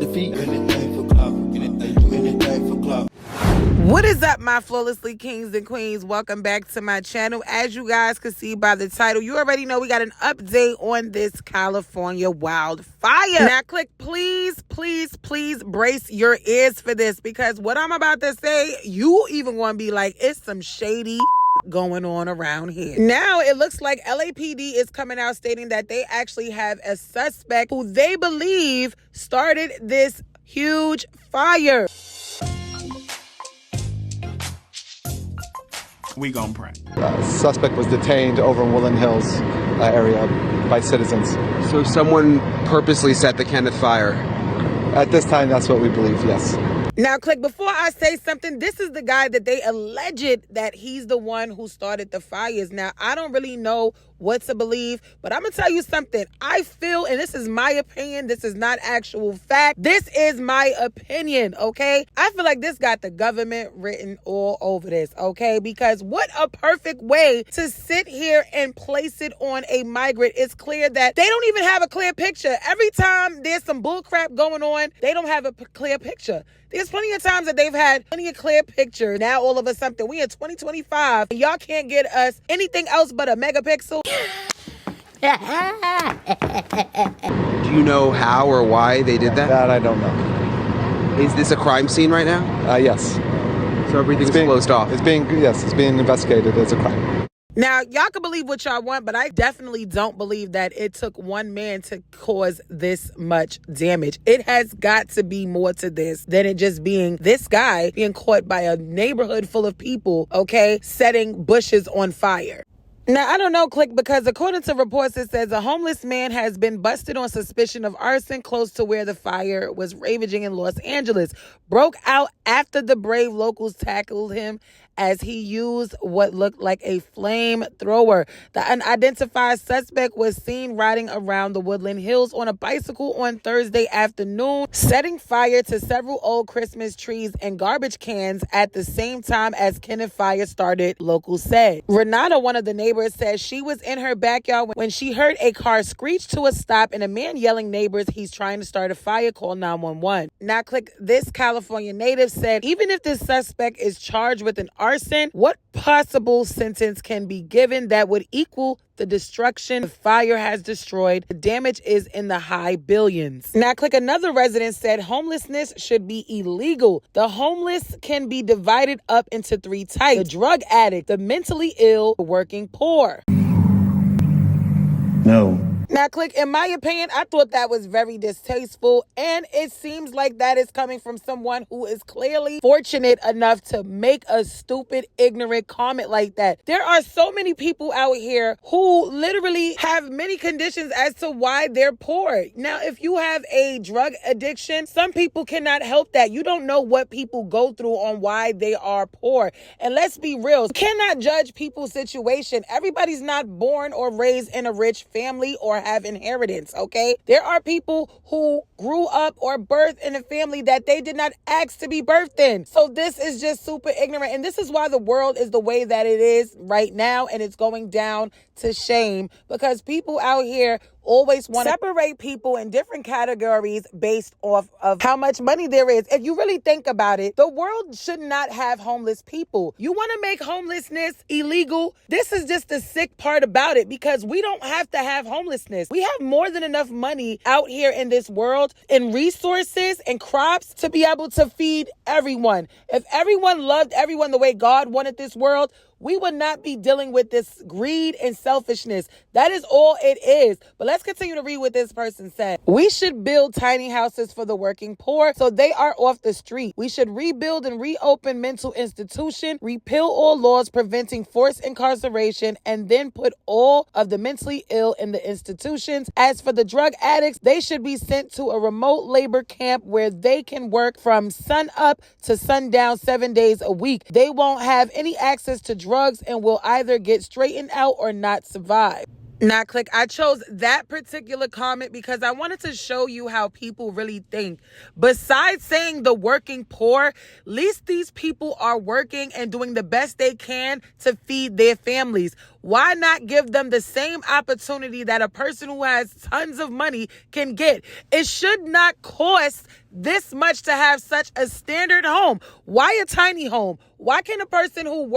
defeat. Anything for clout. Anything for clout. What is up, my flawlessly kings and queens? Welcome back to my channel. As you guys can see by the title, you already know we got an update on this California wildfire. Now click, please brace your ears for this, because what I'm about to say, you even want to be like, it's some shady going on around here. Now it looks like LAPD is coming out stating that they actually have a suspect who they believe started this huge fire. We gon' pray. Suspect was detained over in Woodland Hills area by citizens. So someone purposely set the Kenneth fire? At this time, that's what we believe, yes. Now, click, before I say something, this is the guy that they alleged that he's the one who started the fires. Now, I don't really know what to believe, but I'm going to tell you something. I feel, and this is my opinion, this is not actual fact, this is my opinion, okay? I feel like this got the government written all over this, okay? Because what a perfect way to sit here and place it on a migrant. It's clear that they don't even have a clear picture. Every time there's some bull crap going on, they don't have a clear picture. There's plenty of times that they've had plenty of clear picture. Now all of a sudden, we in 2025, and y'all can't get us anything else but a megapixel. Do you know how or why they did that? That I don't know. Is this a crime scene right now? Yes. So everything's closed off? It's being investigated as a crime. Now, y'all can believe what y'all want, but I definitely don't believe that it took one man to cause this much damage. It has got to be more to this than it just being this guy being caught by a neighborhood full of people, okay, setting bushes on fire. Now, I don't know, click, because according to reports, it says a homeless man has been busted on suspicion of arson close to where the fire was ravaging in Los Angeles. Broke out after the brave locals tackled him as he used what looked like a flamethrower. The unidentified suspect was seen riding around the Woodland Hills on a bicycle on Thursday afternoon, setting fire to several old Christmas trees and garbage cans at the same time as Kenneth fire started, locals said. Renata, one of the neighbors, says she was in her backyard when she heard a car screech to a stop and a man yelling neighbors he's trying to start a fire, call 911. Now click, this California native said even if this suspect is charged with an arson, what possible sentence can be given that would equal the destruction the fire has destroyed? The damage is in the high billions. Now click, another resident said homelessness should be illegal. The homeless can be divided up into three types: the drug addict, the mentally ill, the working poor. No. Now, click, in my opinion, I thought that was very distasteful, and it seems like that is coming from someone who is clearly fortunate enough to make a stupid, ignorant comment like that. There are so many people out here who literally have many conditions as to why they're poor. Now, if you have a drug addiction, some people cannot help that. You don't know what people go through on why they are poor. And let's be real, you cannot judge people's situation. Everybody's not born or raised in a rich family or have inheritance, okay? There are people who grew up or birthed in a family that they did not ask to be birthed in. So this is just super ignorant. And this is why the world is the way that it is right now. And it's going down to shame, because people out here always want to separate people in different categories based off of how much money there is. If you really think about it, the world should not have homeless people. You want to make homelessness illegal? This is just the sick part about it, because we don't have to have homelessness. We have more than enough money out here in this world and resources and crops to be able to feed everyone. If everyone loved everyone the way God wanted this world, we would not be dealing with this greed and selfishness. That is all it is. But let's continue to read what this person said. We should build tiny houses for the working poor so they are off the street. We should rebuild and reopen mental institutions, repeal all laws preventing forced incarceration, and then put all of the mentally ill in the institutions. As for the drug addicts, they should be sent to a remote labor camp where they can work from sun up to sundown 7 days a week. They won't have any access to drugs and will either get straightened out or not survive. Now, click. I chose that particular comment because I wanted to show you how people really think. Besides saying the working poor, at least these people are working and doing the best they can to feed their families. Why not give them the same opportunity that a person who has tons of money can get? It should not cost this much to have such a standard home. Why a tiny home? Why can a person who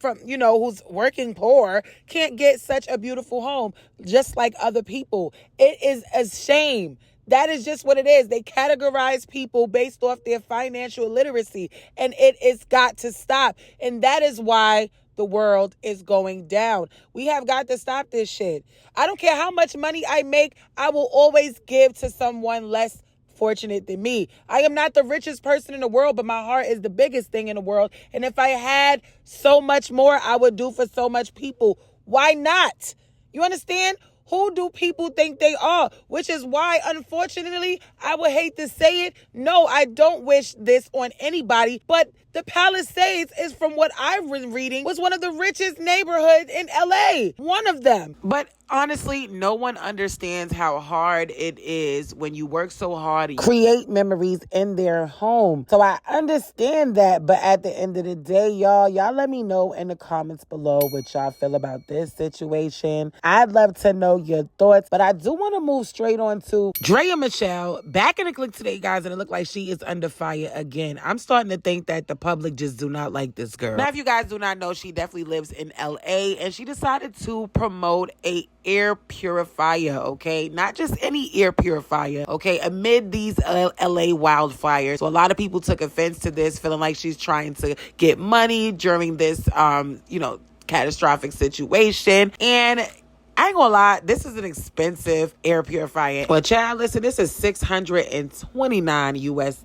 who's working poor can't get such a beautiful home just like other people? It is a shame. That is just what it is. They categorize people based off their financial literacy, and it is got to stop. And that is why the world is going down. We have got to stop this shit. I don't care how much money I make, I will always give to someone less fortunate than me. I am not the richest person in the world, but my heart is the biggest thing in the world. And if I had so much more, I would do for so much people. Why not? You understand? Who do people think they are? Which is why, unfortunately, I would hate to say it. No, I don't wish this on anybody. But the Palisades is, from what I've been reading, was one of the richest neighborhoods in LA. One of them. But honestly, no one understands how hard it is when you work so hard to create memories in their home. So I understand that. But at the end of the day, y'all let me know in the comments below what y'all feel about this situation. I'd love to know your thoughts. But I do want to move straight on to Draya Michele. Back in the click today, guys, and it looked like she is under fire again. I'm starting to think that the public just do not like this girl. Now, if you guys do not know, she definitely lives in LA, and she decided to promote a air purifier, okay? Not just any air purifier, okay? Amid these LA wildfires. So a lot of people took offense to this, feeling like she's trying to get money during this, catastrophic situation. And I ain't gonna lie, this is an expensive air purifier. But child, listen, this is $629 US,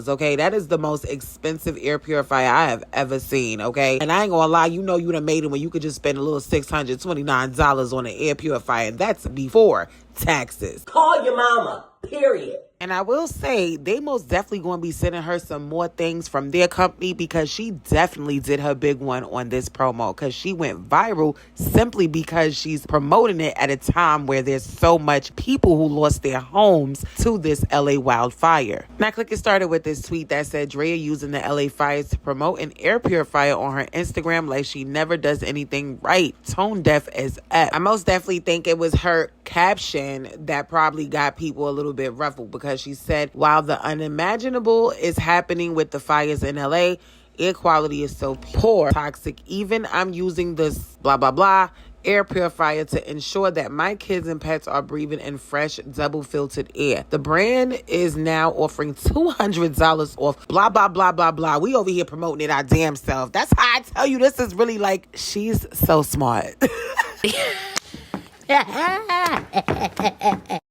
okay? That is the most expensive air purifier I have ever seen, okay? And I ain't gonna lie, you done made it when you could just spend a little $629 on an air purifier. And that's before taxes. Call your mama, period. And I will say, they most definitely going to be sending her some more things from their company, because she definitely did her big one on this promo, because she went viral simply because she's promoting it at a time where there's so much people who lost their homes to this LA wildfire. Now, click, it started with this tweet that said, Draya using the LA fires to promote an air purifier on her Instagram like she never does anything right. Tone deaf as F. I most definitely think it was her caption that probably got people a little bit ruffled, because she said, while the unimaginable is happening with the fires in LA, air quality is so poor, toxic. Even I'm using this blah, blah, blah air purifier to ensure that my kids and pets are breathing in fresh, double filtered air. The brand is now offering $200 off, blah, blah, blah, blah, blah. We over here promoting it our damn self. That's how I tell you, this is really like, she's so smart.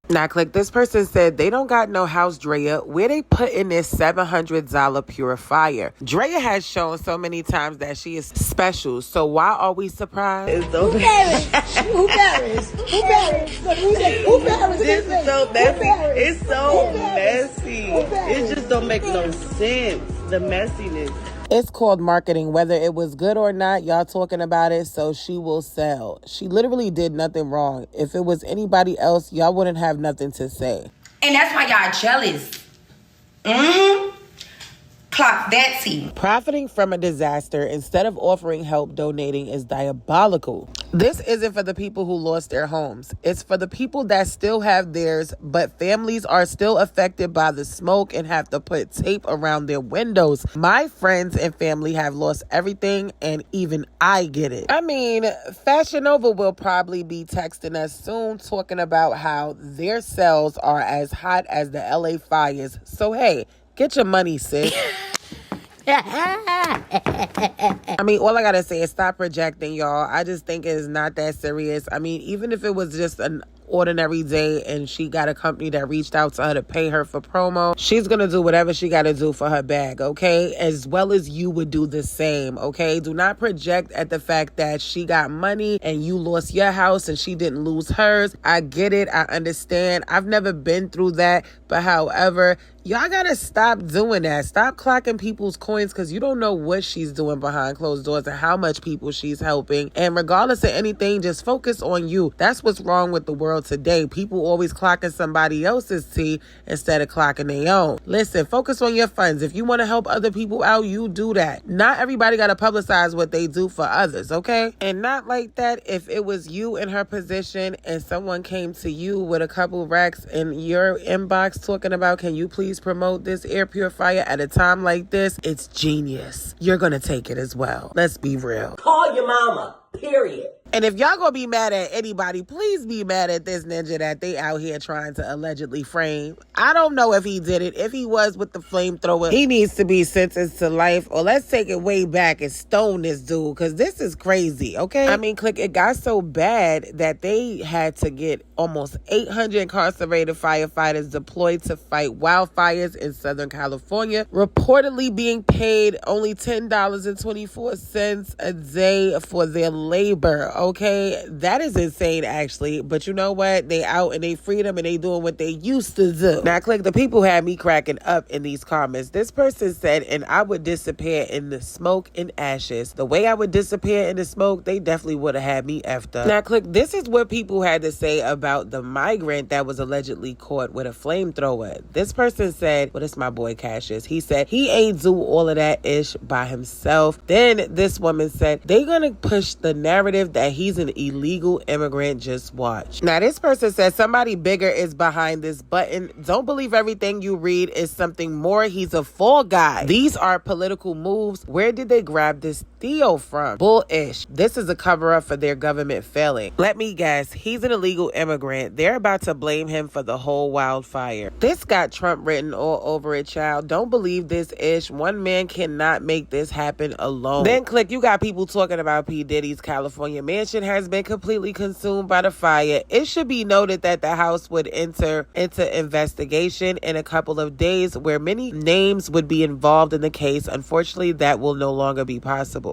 Now, click, this person said they don't got no house, Draya. Where they put in this $700 purifier? Draya has shown so many times that she is special. So why are we surprised? Who cares? Who cares? Who cares? Who cares? This is so messy. It's so messy. It just don't make no sense. The messiness. It's called marketing. Whether it was good or not, y'all talking about it, so she will sell. She literally did nothing wrong. If it was anybody else, y'all wouldn't have nothing to say. And that's why y'all jealous. Mm-hmm. Clock that tea. Profiting from a disaster instead of offering help, donating is diabolical. This isn't for the people who lost their homes. It's for the people that still have theirs, but families are still affected by the smoke and have to put tape around their windows. My friends and family have lost everything, and even I get it. I mean, Fashion Nova will probably be texting us soon talking about how their cells are as hot as the LA fires. So hey, get your money, sis. I mean, all I gotta say is stop projecting, y'all. I just think it's not that serious. I mean, even if it was just an ordinary day and she got a company that reached out to her to pay her for promo, she's gonna do whatever she gotta do for her bag, okay? As well as you would do the same, okay? Do not project at the fact that she got money and you lost your house and she didn't lose hers. I get it. I understand. I've never been through that. But however, y'all gotta stop doing that. Stop clocking people's coins because you don't know what she's doing behind closed doors and how much people she's helping. And regardless of anything, just focus on you. That's what's wrong with the world today. People always clocking somebody else's tea instead of clocking their own. Listen, focus on your funds. If you want to help other people out, you do that. Not everybody gotta publicize what they do for others, okay? And not like that if it was you in her position and someone came to you with a couple racks in your inbox talking about, can you please promote this air purifier at a time like this? It's genius. You're gonna take it as well. Let's be real. Call your mama, period. And if y'all gonna be mad at anybody, please be mad at this ninja that they out here trying to allegedly frame. I don't know if he did it. If he was with the flamethrower, he needs to be sentenced to life, or let's take it way back and stone this dude, because this is crazy, okay? I mean, it got so bad that they had to get almost 800 incarcerated firefighters deployed to fight wildfires in Southern California, reportedly being paid only $10.24 a day for their labor. Okay, that is insane, actually. But you know what? They out and they freedom and they doing what they used to do. Now, the people had me cracking up in these comments. This person said, and I would disappear in the smoke and ashes. The way I would disappear in the smoke, they definitely would have had me effed up. Now, this is what people had to say about the migrant that was allegedly caught with a flamethrower. This person said, well, it's my boy Cassius. He said he ain't do all of that ish by himself. Then this woman said, they gonna push the narrative that he's an illegal immigrant. Just watch. Now, this person says somebody bigger is behind this button. Don't believe everything you read is something more. He's a fall guy. These are political moves. Where did they grab this Theo from? Bullish. This is a cover up for their government failing. Let me guess. He's an illegal immigrant. They're about to blame him for the whole wildfire. This got Trump written all over it, child. Don't believe this ish. One man cannot make this happen alone. Then you got people talking about P. Diddy's California mansion has been completely consumed by the fire. It should be noted that the house would enter into investigation in a couple of days where many names would be involved in the case. Unfortunately, that will no longer be possible.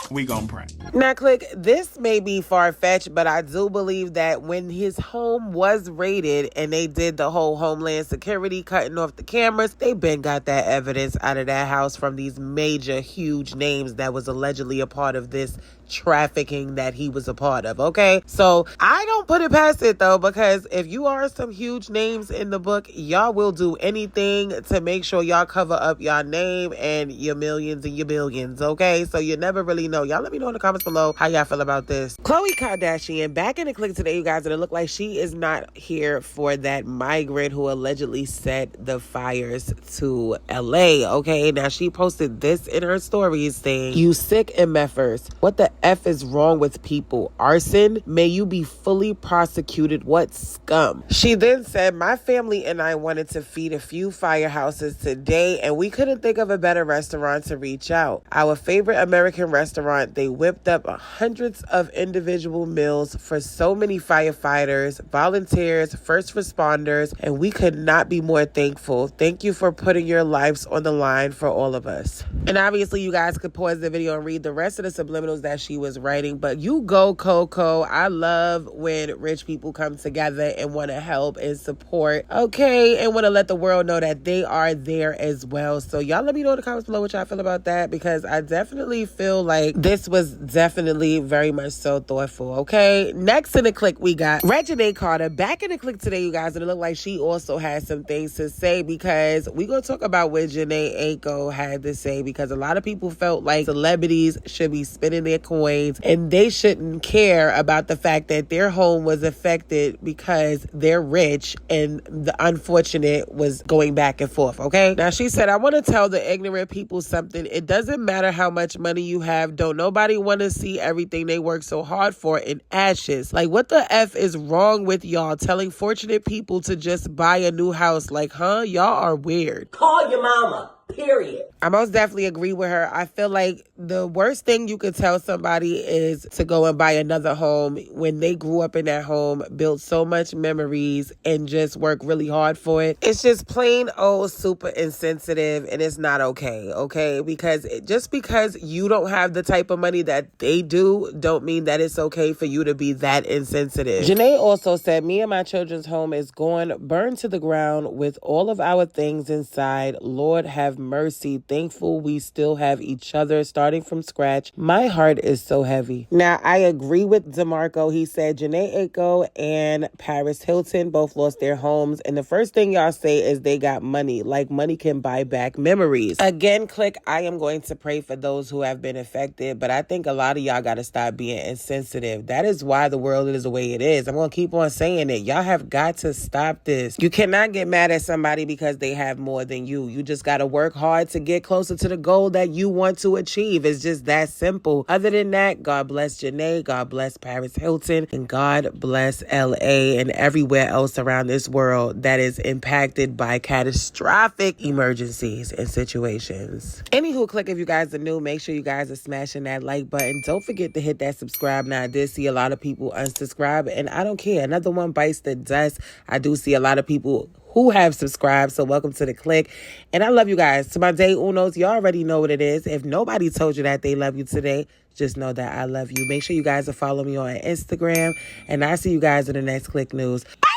We gon' pray. Now, this may be far-fetched, but I do believe that when his home was raided and they did the whole Homeland Security cutting off the cameras, they been got that evidence out of that house from these major, huge names that was allegedly a part of this trafficking that he was a part of, okay? So I don't put it past it, though, because if you are some huge names in the book, y'all will do anything to make sure y'all cover up y'all name and your millions and your billions, okay? So you never really know. Y'all let me know in the comments below how y'all feel about this. Khloe Kardashian back in the click today, you guys, and it looked like she is not here for that migrant who allegedly set the fires to LA, okay? Now, she posted this in her stories saying, "You sick MFers. What the F is wrong with people? Arson? May you be fully prosecuted. What scum?" She then said, "My family and I wanted to feed a few firehouses today, and we couldn't think of a better restaurant to reach out. Our favorite American restaurant, they whipped up hundreds of individual meals for so many firefighters, volunteers, first responders, and we could not be more thankful. Thank you for putting your lives on the line for all of us." And obviously, you guys could pause the video and read the rest of the subliminals that she was writing, but you go, Coco. I love when rich people come together and want to help and support, okay, and want to let the world know that they are there as well. So y'all let me know in the comments below what y'all feel about that, because I definitely feel like this was definitely very much so thoughtful, okay? Next in the click, we got Reginae Carter back in the click today, you guys, and it looked like she also has some things to say, because we're going to talk about what Jhene Aiko had to say, because a lot of people felt like celebrities should be spending their coins and they shouldn't care about the fact that their home was affected because they're rich and the unfortunate was going back and forth, okay? Now, she said, "I want to tell the ignorant people something. It doesn't matter how much money you have. Don't nobody want to see everything they work so hard for in ashes. Like, what the F is wrong with y'all telling fortunate people to just buy a new house? Like, huh? Y'all are weird. Call your mama, period. I most definitely agree with her. I feel like the worst thing you could tell somebody is to go and buy another home when they grew up in that home, built so much memories, and just work really hard for it. It's just plain old super insensitive, and it's not okay? Because just because you don't have the type of money that they do, don't mean that it's okay for you to be that insensitive. Jhene also said, me and my children's home is gone, burned to the ground with all of our things inside. Lord have mercy. Thankful we still have each other, starting from scratch. My heart is so heavy. Now, I agree with DeMarco. He said Jhene Aiko and Paris Hilton both lost their homes. And the first thing y'all say is they got money. Like money can buy back memories. Again, click, I am going to pray for those who have been affected. But I think a lot of y'all got to stop being insensitive. That is why the world is the way it is. I'm going to keep on saying it. Y'all have got to stop this. You cannot get mad at somebody because they have more than you. You just got to work hard to get closer to the goal that you want to achieve. It's just that simple. Other than that, God bless Jhene, God bless Paris Hilton, and God bless LA and everywhere else around this world that is impacted by catastrophic emergencies and situations. Anywho, click, if you guys are new, make sure you guys are smashing that like button. Don't forget to hit that subscribe. Now, I did see a lot of people unsubscribe, and I don't care. Another one bites the dust. I do see a lot of people who have subscribed, so welcome to the click. And I love you guys. To my day unos, you already know what it is. If nobody told you that they love you today, just know that I love you. Make sure you guys are following me on Instagram, and I'll see you guys in the next Click News. Bye!